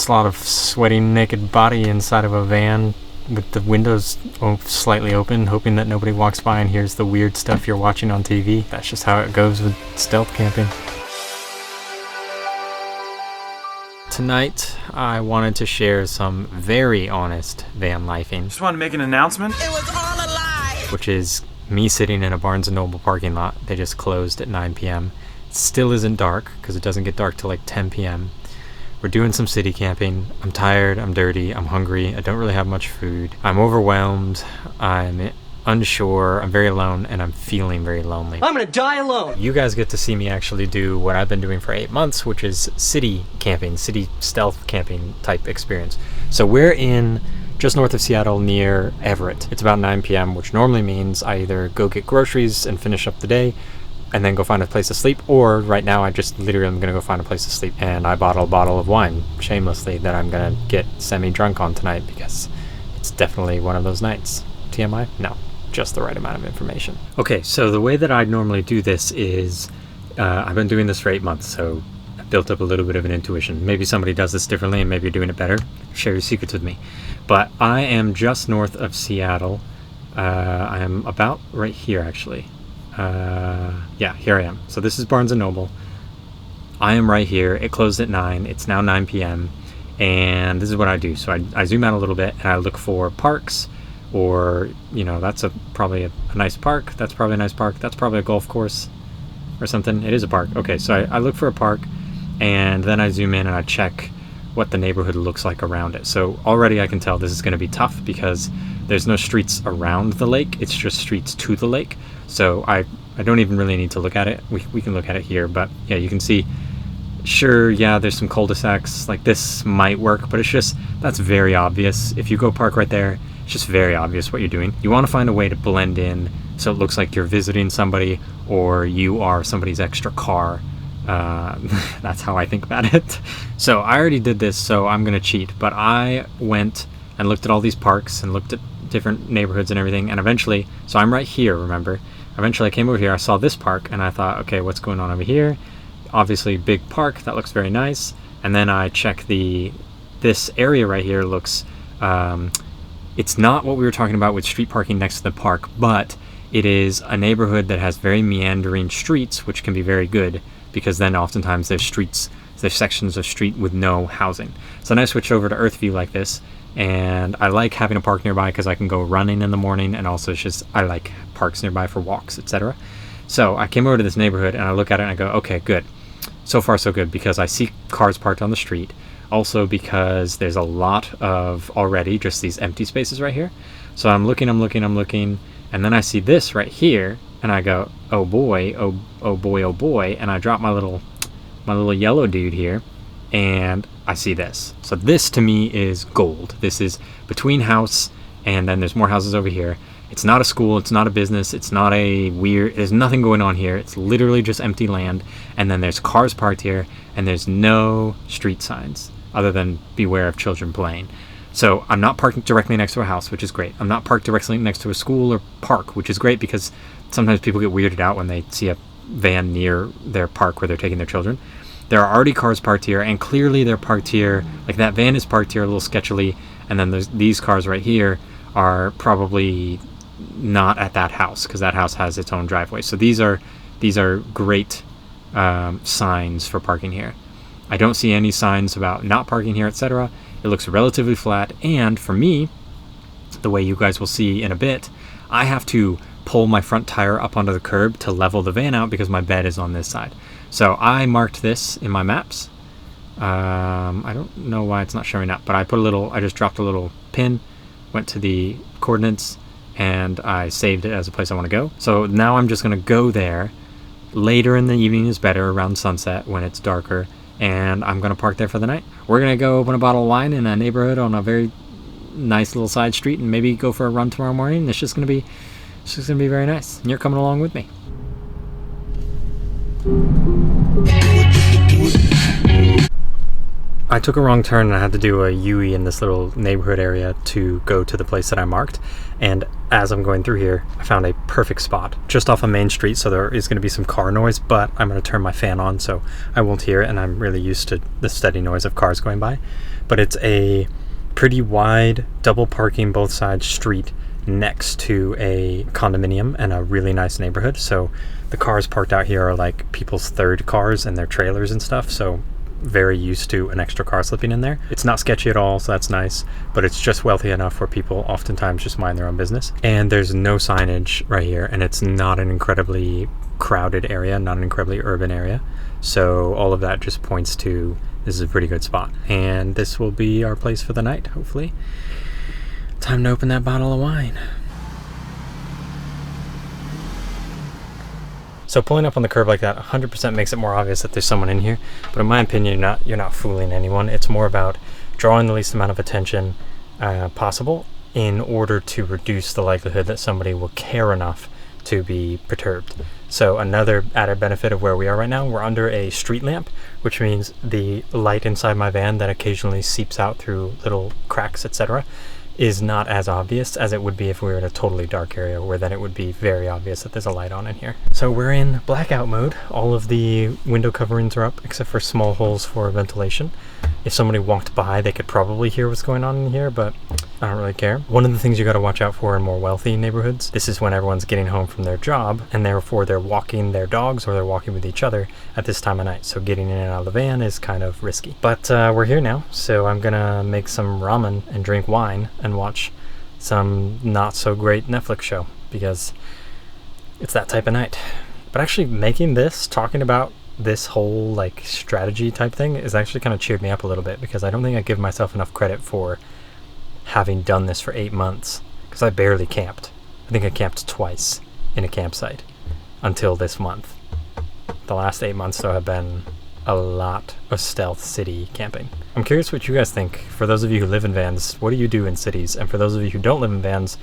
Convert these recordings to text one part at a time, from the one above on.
onslaught of sweaty naked body inside of a van with the windows slightly open, hoping that nobody walks by and hears the weird stuff you're watching on TV. That's just how it goes with stealth camping. Tonight, I wanted to share some very honest van lifing. Just wanted to make an announcement. It was all a lie! Which is me sitting in a Barnes & Noble parking lot. They just closed at 9 p.m. It still isn't dark, because it doesn't get dark till like 10 p.m. We're doing some city camping. I'm tired, I'm dirty, I'm hungry, I don't really have much food. I'm overwhelmed, I'm unsure, I'm very alone, and I'm feeling very lonely. I'm gonna die alone! You guys get to see me actually do what I've been doing for 8 months, which is city camping, city stealth camping type experience. So we're in just north of Seattle near Everett. It's about 9 p.m., which normally means I either go get groceries and finish up the day and then go find a place to sleep, or right now I just literally am gonna go find a place to sleep, and I bought a bottle of wine shamelessly that I'm gonna get semi-drunk on tonight because it's definitely one of those nights. TMI? No, just the right amount of information. Okay, so the way that I normally do this is I've been doing this for 8 months, so I've built up a little bit of an intuition. Maybe somebody does this differently and maybe you're doing it better. Share your secrets with me. But I am just north of Seattle. I am about right here actually. Yeah, here I am. So this is Barnes & Noble. I am right here. It closed at 9. It's now 9 p.m. And this is what I do. So I zoom out a little bit and I look for parks, or, you know, that's probably a nice park. That's probably a nice park. That's probably a golf course or something. It is a park. Okay, so I look for a park and then I zoom in and I check what the neighborhood looks like around it. So already I can tell this is going to be tough because there's no streets around the lake. It's just streets to the lake. So I don't even really need to look at it. We can look at it here, but yeah, you can see, sure, yeah, there's some cul-de-sacs, like this might work, but it's just, that's very obvious. If you go park right there, it's just very obvious what you're doing. You want to find a way to blend in so it looks like you're visiting somebody or you are somebody's extra car. That's how I think about it. So I already did this, so I'm gonna cheat, but I went and looked at all these parks and looked at different neighborhoods and everything, and eventually, so I'm right here, remember, eventually I came over here, I saw this park and I thought, okay, what's going on over here? Obviously big park, that looks very nice. And then I check this area right here looks, it's not what we were talking about with street parking next to the park, but it is a neighborhood that has very meandering streets, which can be very good because then oftentimes there's sections of street with no housing. So then I switched over to Earth View like this, and I like having a park nearby because I can go running in the morning, and also it's just, I like parks nearby for walks, etc. So I came over to this neighborhood and I look at it and I go, okay, good. So far so good, because I see cars parked on the street. Also because there's a lot of already just these empty spaces right here. So I'm looking, and then I see this right here and I go, oh boy, oh boy, and I drop my little yellow dude here and I see this. So this to me is gold. This is between house and then there's more houses over here. It's not a school, it's not a business, it's not a weird, there's nothing going on here. It's literally just empty land, and then there's cars parked here and there's no street signs other than beware of children playing. So I'm not parked directly next to a house, which is great. I'm not parked directly next to a school or park, which is great because sometimes people get weirded out when they see a van near their park where they're taking their children. There are already cars parked here, and clearly they're parked here, like that van is parked here a little sketchily, and then there's these cars right here are probably not at that house because that house has its own driveway. So these are great signs for parking here. I don't see any signs about not parking here, etc. It looks relatively flat, and for me, the way you guys will see in a bit, I have to pull my front tire up onto the curb to level the van out because my bed is on this side. So I marked this in my maps. I don't know why it's not showing up, but I just dropped a little pin, went to the coordinates, and I saved it as a place I want to go. So now I'm just going to go there. Later in the evening is better, around sunset when it's darker, and I'm going to park there for the night. We're going to go open a bottle of wine in a neighborhood on a very nice little side street and maybe go for a run tomorrow morning. It's just going to be very nice. And you're coming along with me. I took a wrong turn and I had to do a U-turn in this little neighborhood area to go to the place that I marked. And as I'm going through here, I found a perfect spot just off a main street, so there is going to be some car noise, but I'm going to turn my fan on so I won't hear it, and I'm really used to the steady noise of cars going by. but it's a pretty wide double parking both sides street next to a condominium and a really nice neighborhood. So the cars parked out here are like people's third cars and their trailers and stuff, so very used to an extra car slipping in there. It's not sketchy at all, so that's nice, but it's just wealthy enough where people oftentimes just mind their own business. And there's no signage right here, and it's not an incredibly crowded area, not an incredibly urban area. So all of that just points to this is a pretty good spot. And this will be our place for the night, hopefully. Time to open that bottle of wine. So pulling up on the curb like that 100% makes it more obvious that there's someone in here. But in my opinion, you're not fooling anyone. It's more about drawing the least amount of attention possible in order to reduce the likelihood that somebody will care enough to be perturbed. So another added benefit of where we are right now, we're under a street lamp, which means the light inside my van that occasionally seeps out through little cracks, etc., is not as obvious as it would be if we were in a totally dark area, where then it would be very obvious that there's a light on in here. So we're in blackout mode. All of the window coverings are up except for small holes for ventilation. If somebody walked by, they could probably hear what's going on in here, but I don't really care. One of the things you got to watch out for in more wealthy neighborhoods, this is when everyone's getting home from their job, and therefore they're walking their dogs or they're walking with each other at this time of night. So getting in and out of the van is kind of risky. But we're here now, so I'm gonna make some ramen and drink wine and watch some not so great Netflix show, because it's that type of night. But actually making this, talking about this whole like strategy type thing is actually kind of cheered me up a little bit, because I don't think I give myself enough credit for having done this for 8 months, because I barely camped. I think I camped twice in a campsite until this month. The last 8 months though have been a lot of stealth city camping. I'm curious what you guys think. For those of you who live in vans, what do you do in cities? And for those of you who don't live in vans,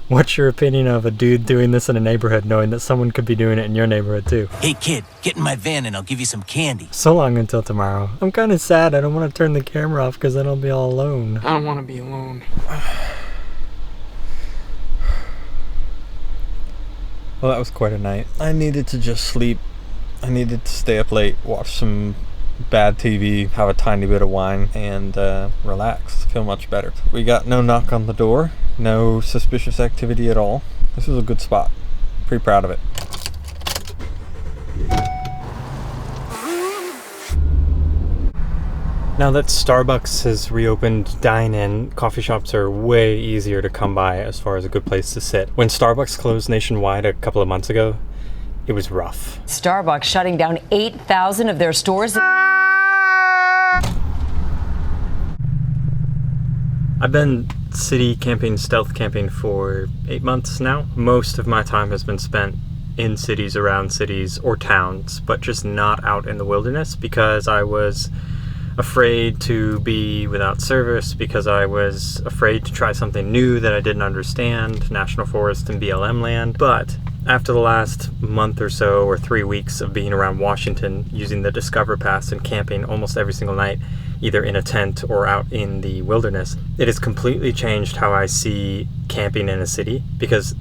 what's your opinion of a dude doing this in a neighborhood knowing that someone could be doing it in your neighborhood too? Hey kid, get in my van and I'll give you some candy. So long until tomorrow. I'm kind of sad. I don't want to turn the camera off because then I'll be all alone. I don't want to be alone. Well, that was quite a night. I needed to just sleep. I needed to stay up late, watch some bad TV, have a tiny bit of wine, and relax. Feel much better. We got no knock on the door, no suspicious activity at all. This was a good spot. Pretty proud of it. Now that Starbucks has reopened dine-in, coffee shops are way easier to come by as far as a good place to sit. When Starbucks closed nationwide a couple of months ago, it was rough. Starbucks shutting down 8,000 of their stores. I've been city camping, stealth camping for 8 months now. Most of my time has been spent in cities, around cities, or towns, but just not out in the wilderness, because I was afraid to be without service, because I was afraid to try something new that I didn't understand, National Forest and BLM land. But after the last month or so, or 3 weeks of being around Washington using the Discover Pass and camping almost every single night, either in a tent or out in the wilderness, it has completely changed how I see camping in a city, because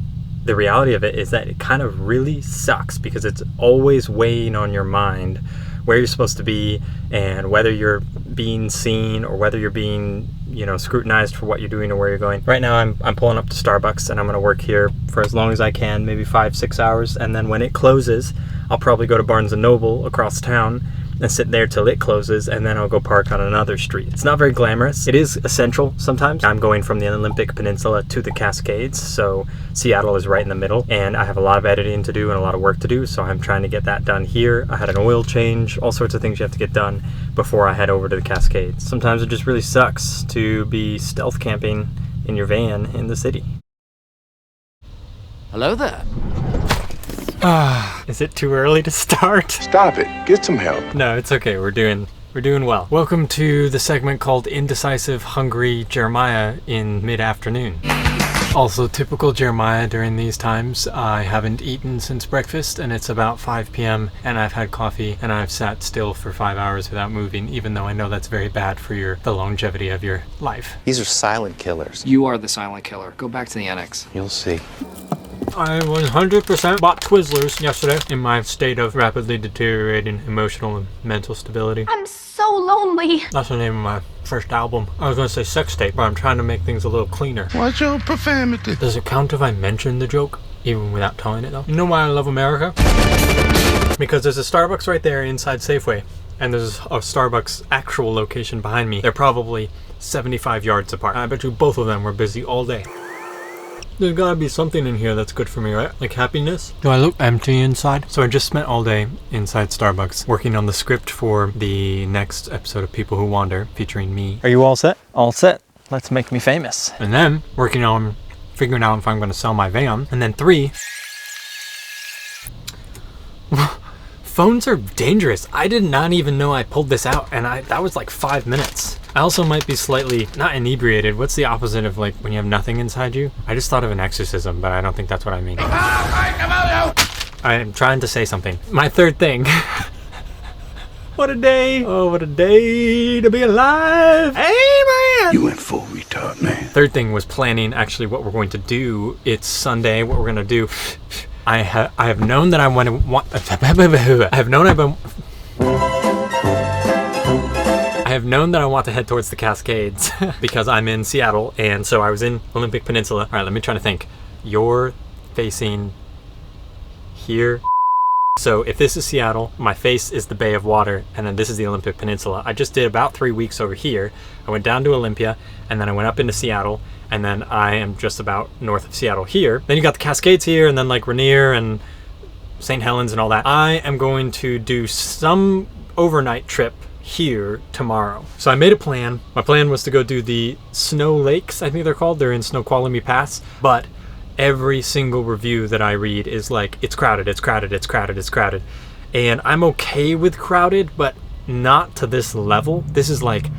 the reality of it is that it kind of really sucks, because it's always weighing on your mind where you're supposed to be and whether you're being seen or whether you're being, scrutinized for what you're doing or where you're going. Right now I'm pulling up to Starbucks and I'm going to work here for as long as I can, maybe 5-6 hours, and then when it closes, I'll probably go to Barnes & Noble across town and sit there till it closes, and then I'll go park on another street. It's not very glamorous. It is essential sometimes. I'm going from the Olympic Peninsula to the Cascades, so Seattle is right in the middle, and I have a lot of editing to do and a lot of work to do, so I'm trying to get that done here. I had an oil change, all sorts of things you have to get done before I head over to the Cascades. Sometimes it just really sucks to be stealth camping in your van in the city. Hello there. Is it too early to start? Stop it. Get some help. No, it's okay. We're doing well. Welcome to the segment called Indecisive Hungry Jeremiah in mid-afternoon. Also typical Jeremiah during these times. I haven't eaten since breakfast, and it's about 5 p.m. and I've had coffee and I've sat still for 5 hours without moving, even though I know that's very bad for the longevity of your life. These are silent killers. You are the silent killer. Go back to the annex. You'll see. I 100% bought Twizzlers yesterday in my state of rapidly deteriorating emotional and mental stability. I'm so lonely. That's the name of my first album. I was gonna say sex tape, but I'm trying to make things a little cleaner. Watch your profanity. Does it count if I mention the joke, even without telling it though? You know why I love America? Because there's a Starbucks right there inside Safeway, and there's a Starbucks actual location behind me. They're probably 75 yards apart. I bet you both of them were busy all day. There's gotta be something in here that's good for me, right? Like happiness? Do I look empty inside? So I just spent all day inside Starbucks working on the script for the next episode of People Who Wander, featuring me. Are you all set? All set. Let's make me famous. And then working on figuring out if I'm gonna sell my van. And then 3, phones are dangerous. I did not even know I pulled this out, and that was like 5 minutes. I also might be slightly, not inebriated. What's the opposite of like when you have nothing inside you? I just thought of an exorcism, but I don't think that's what I mean. I am trying to say something. My third thing. What a day. Oh, what a day to be alive. Amen. You went full retard, man. Third thing was planning actually what we're going to do. It's Sunday, what we're going to do. I have known that I want to head towards the Cascades because I'm in Seattle, and so I was in Olympic Peninsula. All right, let me try to think. You're facing here. So if this is Seattle, my face is the Bay of Water, and then this is the Olympic Peninsula. I just did about 3 weeks over here. I went down to Olympia, and then I went up into Seattle, and then I am just about north of Seattle here. Then you got the Cascades here, and then like Rainier and St. Helens and all that. I am going to do some overnight trip here tomorrow. So I made a plan. My plan was to go do the Snow Lakes, I think they're called. They're in Snoqualmie Pass, but every single review that I read is like, it's crowded, it's crowded, it's crowded, it's crowded. And I'm okay with crowded, but not to this level. This is like,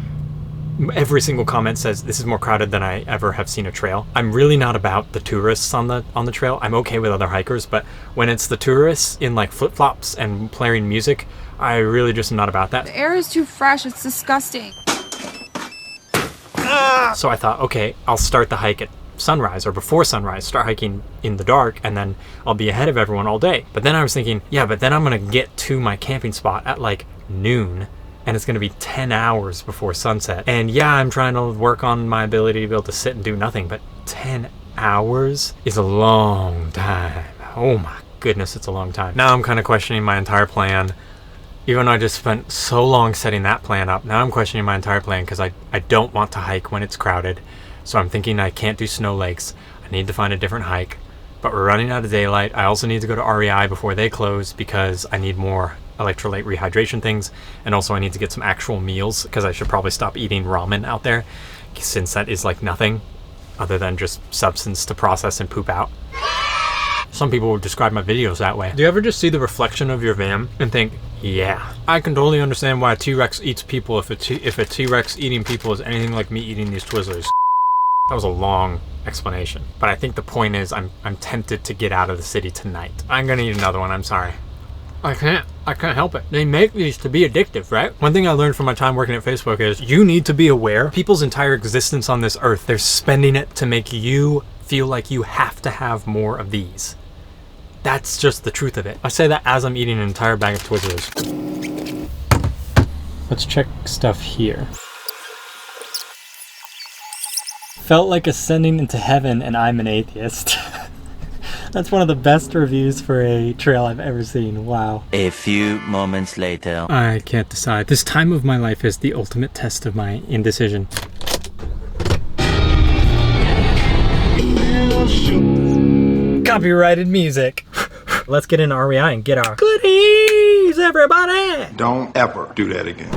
every single comment says this is more crowded than I ever have seen a trail. I'm really not about the tourists on the trail. I'm okay with other hikers, but when it's the tourists in like flip-flops and playing music, I really just am not about that. The air is too fresh, it's disgusting. So I thought, okay, I'll start the hike at sunrise or before sunrise, start hiking in the dark, and then I'll be ahead of everyone all day. But then I was thinking, yeah, but then I'm gonna get to my camping spot at like noon, and it's gonna be 10 hours before sunset. And yeah, I'm trying to work on my ability to be able to sit and do nothing, but 10 hours is a long time. Oh my goodness, it's a long time. Now I'm kind of questioning my entire plan. Even though I just spent so long setting that plan up, now I'm questioning my entire plan because I don't want to hike when it's crowded. So I'm thinking I can't do Snow Lakes. I need to find a different hike, but we're running out of daylight. I also need to go to REI before they close because I need more electrolyte rehydration things. And also I need to get some actual meals because I should probably stop eating ramen out there since that is like nothing other than just substance to process and poop out. Some people would describe my videos that way. Do you ever just see the reflection of your van and think, yeah, I can totally understand why a T-Rex eats people if a T-Rex eating people is anything like me eating these Twizzlers. That was a long explanation, but I think the point is I'm tempted to get out of the city tonight. I'm gonna eat another one, I'm sorry. I can't help it. They make these to be addictive, right? One thing I learned from my time working at Facebook is you need to be aware people's entire existence on this earth, they're spending it to make you feel like you have to have more of these. That's just the truth of it. I say that as I'm eating an entire bag of Twizzlers. Let's check stuff here. Felt like ascending into heaven and I'm an atheist. That's one of the best reviews for a trail I've ever seen. Wow. A few moments later. I can't decide. This time of my life is the ultimate test of my indecision. Copyrighted music. Let's get into REI and get our goodies, everybody! Don't ever do that again.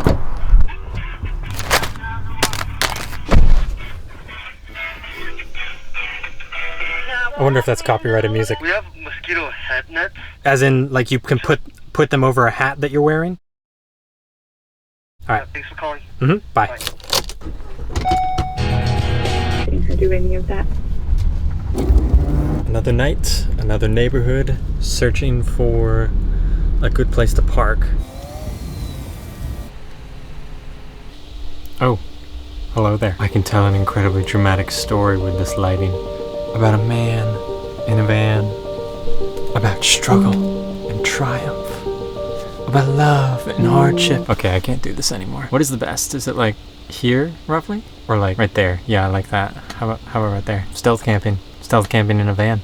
I wonder if that's copyrighted music. We have mosquito head nets. As in, like you can put them over a hat that you're wearing? Alright. Thanks for calling. Bye. Didn't her do any of that. Another night, another neighborhood, searching for a good place to park. Oh, hello there. I can tell an incredibly dramatic story with this lighting. About a man in a van. About struggle and triumph. about love and hardship. Okay, I can't do this anymore. What is the best? Is it like here, roughly? Or like right there? Yeah, I like that. How about right there? Stealth camping. Stealth camping in a van.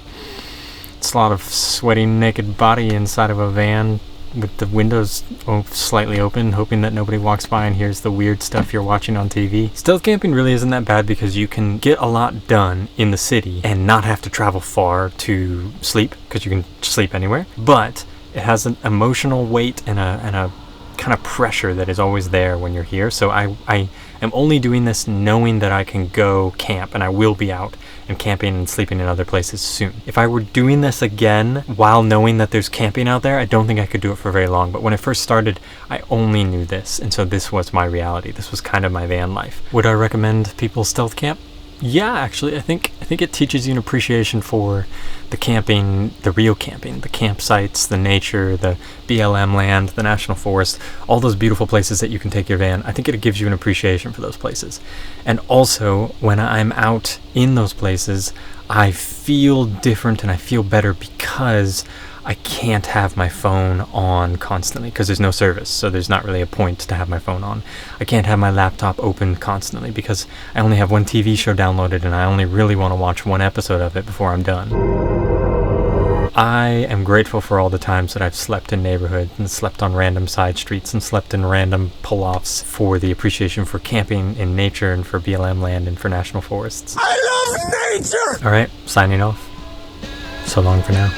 It's a lot of sweaty, naked body inside of a van with the windows slightly open, hoping that nobody walks by and hears the weird stuff you're watching on TV. Stealth camping really isn't that bad because you can get a lot done in the city and not have to travel far to sleep, because you can sleep anywhere. But it has an emotional weight and a kind of pressure that is always there when you're here. So I am only doing this knowing that I can go camp, and I will be out and camping and sleeping in other places soon. If I were doing this again while knowing that there's camping out there, I don't think I could do it for very long. But when I first started, I only knew this, and so this was my reality. This was kind of my van life. Would I recommend people stealth camp? Yeah, actually, I think it teaches you an appreciation for the camping, the real camping, the campsites, the nature, the BLM land, the national forest, all those beautiful places that you can take your van. I think it gives you an appreciation for those places. And also, when I'm out in those places, I feel different and I feel better because I can't have my phone on constantly because there's no service, so there's not really a point to have my phone on. I can't have my laptop open constantly because I only have one TV show downloaded and I only really want to watch one episode of it before I'm done. I am grateful for all the times that I've slept in neighborhoods and slept on random side streets and slept in random pull-offs for the appreciation for camping in nature and for BLM land and for national forests. I love nature! Alright, signing off. So long for now.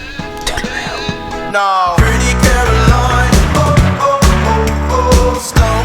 No. Pretty Caroline, oh, oh, oh, oh, slow